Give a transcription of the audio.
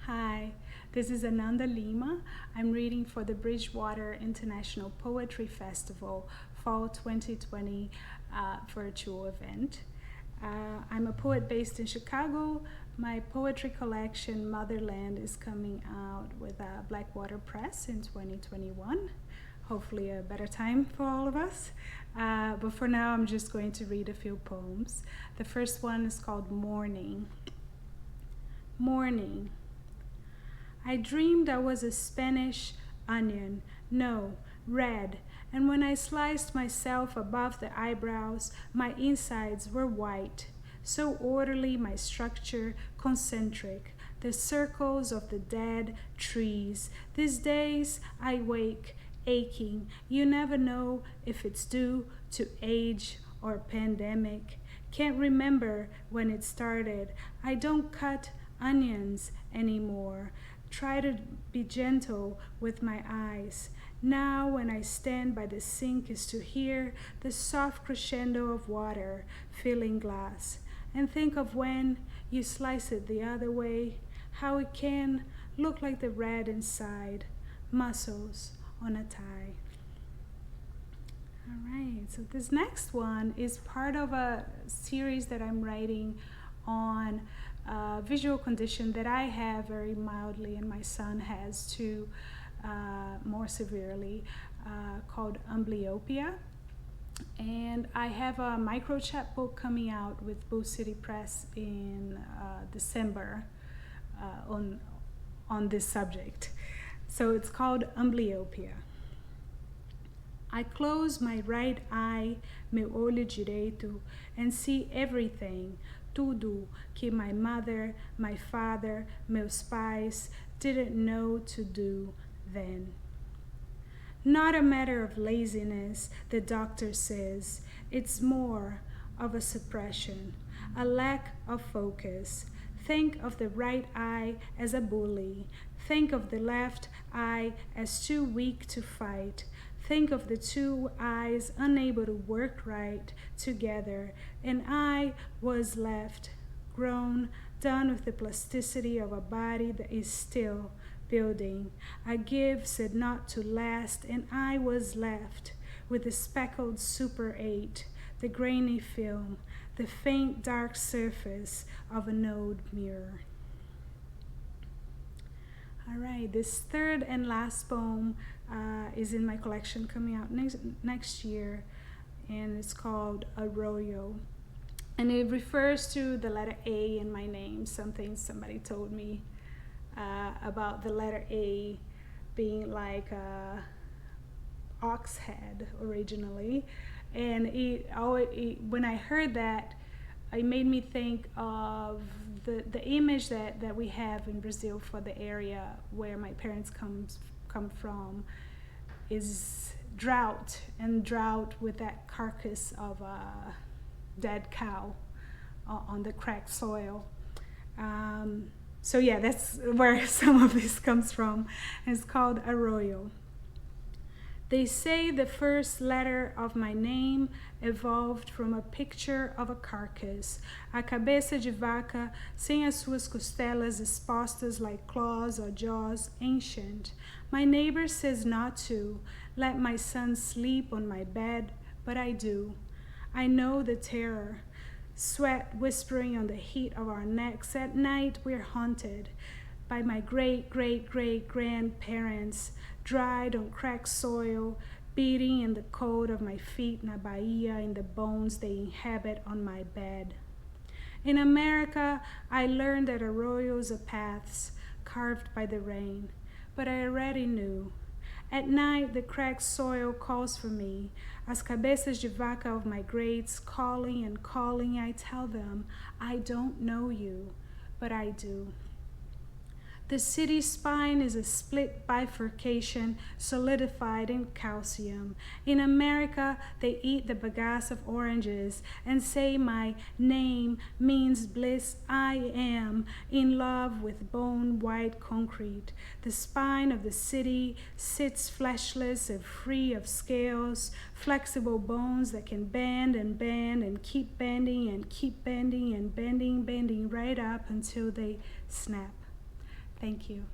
Hi, this is Ananda Lima. I'm reading for the Bridgewater International Poetry Festival Fall 2020 virtual event. I'm a poet based in Chicago. My poetry collection, Motherland, is coming out with Blackwater Press in 2021. Hopefully, a better time for all of us. But for now, I'm just going to read a few poems. The first one is called Morning. Morning. I dreamed I was a Spanish onion, no, red, and when I sliced myself above the eyebrows, my insides were white. So orderly my structure, concentric, the circles of the dead trees. These days I wake, aching. You never know if it's due to age or pandemic. Can't remember when it started. I don't cut onions anymore. Try to be gentle with my eyes. Now when I stand by the sink is to hear the soft crescendo of water filling glass, and think of when you slice it the other way, how it can look like the red inside, muscles on a tie. All right, so this next one is part of a series that I'm writing on visual condition that I have very mildly and my son has too, more severely, called amblyopia. And I have a micro chapbook coming out with Bull City Press in December on this subject. So it's called amblyopia. I close my right eye, meu olho direito, and see everything, tudo que my mother, my father, meus pais didn't know to do then. Not a matter of laziness, the doctor says. It's more of a suppression, a lack of focus. Think of the right eye as a bully. Think of the left eye as too weak to fight. Think of the two eyes unable to work right together, and I was left, grown, done with the plasticity of a body that is still building. A give said not to last, and I was left with the speckled Super 8, the grainy film, the faint dark surface of an old mirror. All right, this third and last poem is in my collection coming out next year, and it's called Arroyo. And it refers to the letter A in my name, something somebody told me about the letter A being like a ox head originally. And when I heard that, it made me think of the image that we have in Brazil for the area where my parents come from is drought, and drought with that carcass of a dead cow on the cracked soil. So yeah, that's where some of this comes from. It's called Arroyo. They say the first letter of my name evolved from a picture of a carcass, a cabeça de vaca sem as suas costelas expostas like claws or jaws, ancient. My neighbor says not to let my son sleep on my bed, but I do. I know the terror, sweat whispering on the heat of our necks. At night we're haunted by my great-great-great-grandparents, dried on cracked soil, beating in the cold of my feet na Bahia, in the bones they inhabit on my bed. In America, I learned that arroyos are paths carved by the rain, but I already knew. At night, the cracked soil calls for me. As cabeças de vaca of my greats calling and calling, I tell them, I don't know you, but I do. The city's spine is a split bifurcation solidified in calcium. In America, they eat the bagasse of oranges and say my name means bliss. I am in love with bone white concrete. The spine of the city sits fleshless and free of scales, flexible bones that can bend and keep bending and keep bending and bending right up until they snap. Thank you.